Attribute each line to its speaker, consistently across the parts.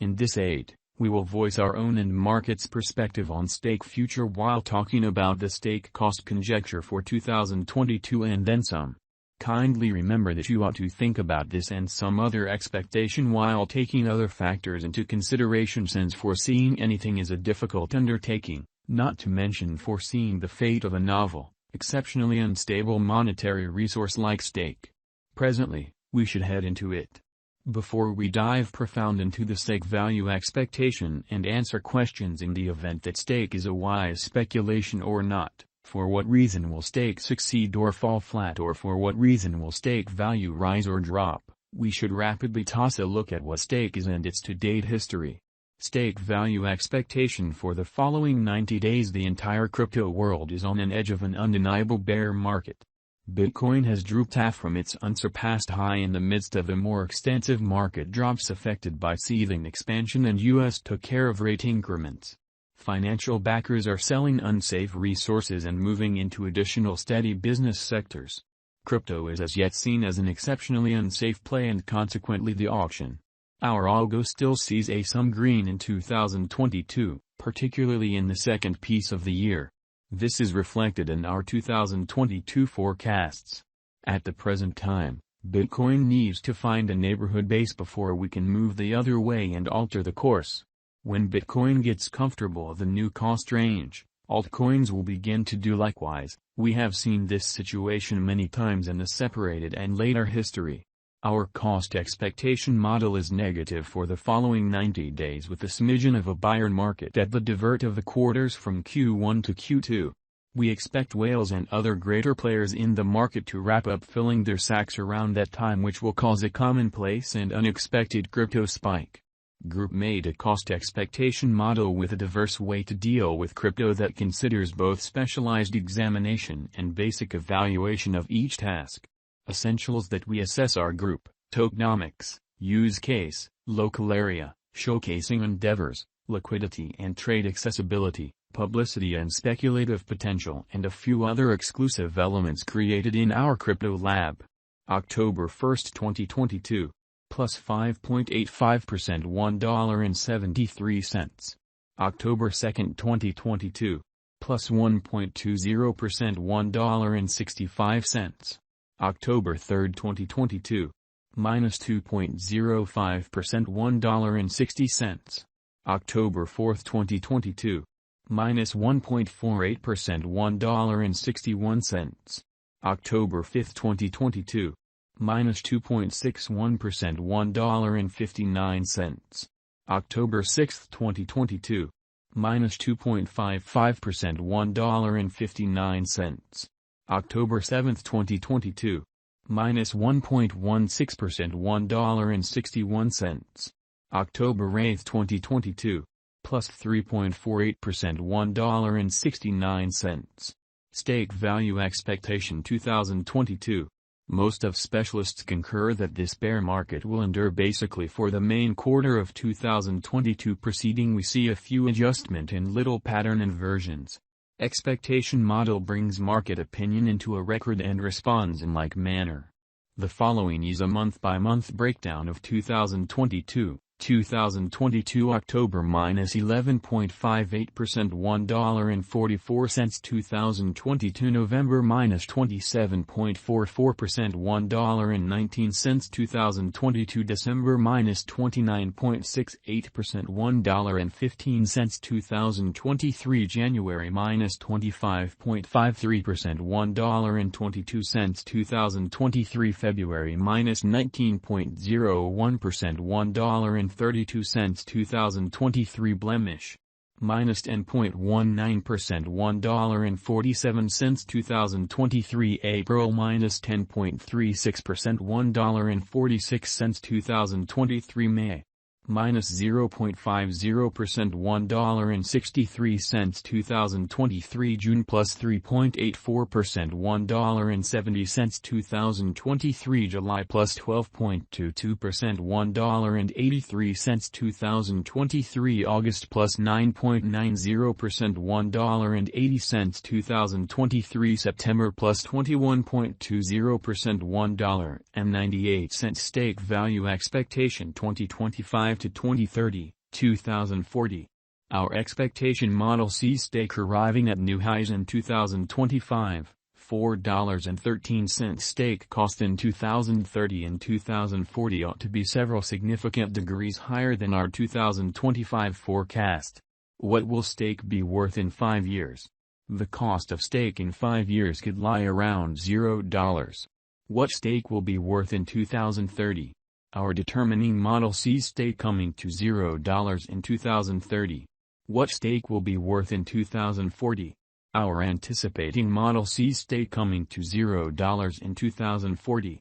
Speaker 1: In this aid, we will voice our own and market's perspective on stake future while talking about the stake cost conjecture for 2022 and then some. Kindly remember that you ought to think about this and some other expectation while taking other factors into consideration, since foreseeing anything is a difficult undertaking, not to mention foreseeing the fate of a novel, exceptionally unstable monetary resource like stake. Presently, we should head into it. Before we dive profound into the stake value expectation and answer questions in the event that stake is a wise speculation or not, for what reason will stake succeed or fall flat, or for what reason will stake value rise or drop, we should rapidly toss a look at what stake is and its to-date history. Stake value expectation for the following 90 days. The entire crypto world is on an edge of an undeniable bear market. Bitcoin has drooped half from its unsurpassed high in the midst of a more extensive market drops affected by seething expansion, and US took care of rate increments. Financial backers are selling unsafe resources and moving into additional steady business sectors. Crypto is as yet seen as an exceptionally unsafe play, and consequently the auction. Our algo still sees some green in 2022, particularly in the second piece of the year. This is reflected in our 2022 forecasts. At the present time, Bitcoin needs to find a neighborhood base before we can move the other way and alter the course. When Bitcoin gets comfortable with the new cost range, altcoins will begin to do likewise. We have seen this situation many times in the separated and later history. Our cost expectation model is negative for the following 90 days, with a smidgen of a buyer market at the divert of the quarters from Q1 to Q2. We expect whales and other greater players in the market to wrap up filling their sacks around that time, which will cause a commonplace and unexpected crypto spike. Group made a cost expectation model with a diverse way to deal with crypto that considers both specialized examination and basic evaluation of each task. Essentials that we assess are group, tokenomics, use case, local area, showcasing endeavors, liquidity and trade accessibility, publicity and speculative potential, and a few other exclusive elements created in our crypto lab. October 1, 2022. Plus 5.85% $1.73. October 2, 2022. Plus 1.20% $1.65. October 3, 2022. Minus 2.05% $1.60. October 4, 2022. Minus 1.48% $1.61. October 5, 2022. Minus 2.61% $1.59. October 6, 2022. Minus 2.55% $1.59. October 7, 2022. Minus 1.16% $1.61. October 8, 2022. Plus 3.48% $1.69. Stake value expectation 2022. Most of specialists concur that this bear market will endure basically for the main quarter of 2022. Preceding we see a few adjustment and little pattern inversions. Expectation model brings market opinion into a record and responds in like manner. The following is a month-by-month breakdown of 2022. 2022 October minus 11.58% $1.44. 2022 November minus 27.44% $1.19. 2022 December minus 29.68% $1.15. 2023 January minus 25.53% $1.22. 2023 February minus 19.01% $1.32. 2023 blemish. Minus 10.19% $1.47. 2023 April minus 10.36% $1.46. 2023 May. Minus 0.50% $1.63. 2023 June plus 3.84% $1.70. 2023 July plus 12.22% $1.83. 2023 August plus 9.90% $1.80. 2023 September plus 21.20% $1.98. Stake value expectation 2025 2025 to 2030, 2040. Our expectation Model C stake arriving at new highs in 2025, $4.13 stake cost in 2030 and 2040 ought to be several significant degrees higher than our 2025 forecast. What will stake be worth in 5 years? The cost of stake in 5 years could lie around $0. What stake will be worth in 2030? Our determining Model C stake coming to $0 in 2030. What stake will be worth in 2040? Our anticipating Model C stake coming to $0 in 2040.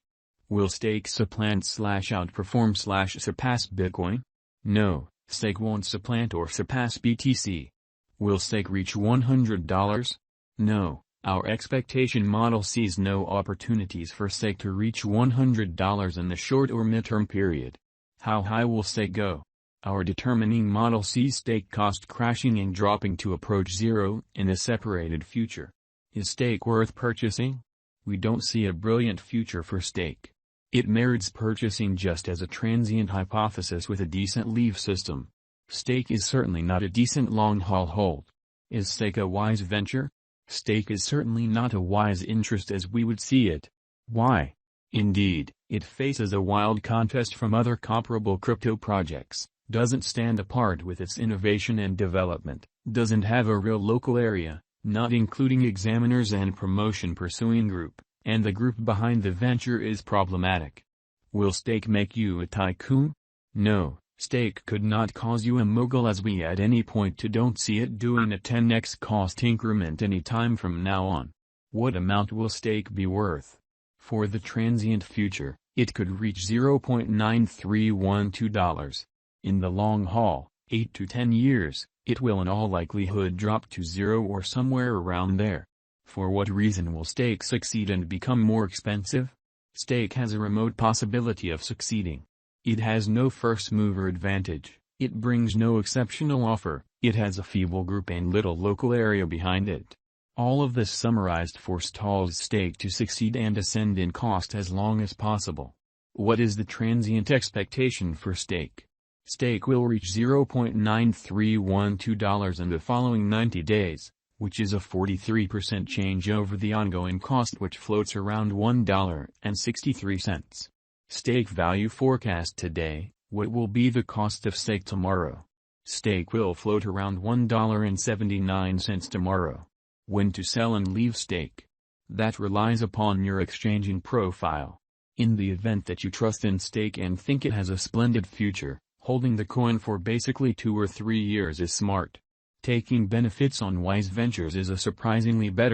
Speaker 1: Will stake supplant/outperform/surpass Bitcoin? No, stake won't supplant or surpass BTC. Will stake reach $100? No, our expectation Model sees no opportunities for stake to reach $100 in the short or midterm period. How high will stake go? Our determining Model C stake cost crashing and dropping to approach zero in a separated future. Is stake worth purchasing? We don't see a brilliant future for stake. It merits purchasing just as a transient hypothesis with a decent leave system. Stake is certainly not a decent long-haul hold. Is stake a wise venture? Stake is certainly not a wise interest as we would see it. Why? Indeed, it faces a wild contest from other comparable crypto projects, doesn't stand apart with its innovation and development, doesn't have a real local area, not including examiners and promotion pursuing group, and the group behind the venture is problematic. Will stake make you a tycoon? No, stake could not cause you a mogul as we at any point don't see it doing a 10x cost increment any time from now on. What amount will stake be worth? For the transient future, it could reach $0.9312. In the long haul, 8 to 10 years, it will in all likelihood drop to zero or somewhere around there. For what reason will stake succeed and become more expensive? Stake has a remote possibility of succeeding. It has no first-mover advantage, it brings no exceptional offer, it has a feeble group and little local area behind it. All of this summarized forestalls stake to succeed and ascend in cost as long as possible. What is the transient expectation for stake? Stake will reach $0.9312 in the following 90 days, which is a 43% change over the ongoing cost which floats around $1.63. Stake value forecast today, what will be the cost of stake tomorrow? Stake will float around $1.79 tomorrow. When to sell and leave stake? That relies upon your exchanging profile. In the event that you trust in stake and think it has a splendid future, holding the coin for basically 2 or 3 years is smart. Taking benefits on wise ventures is a surprisingly better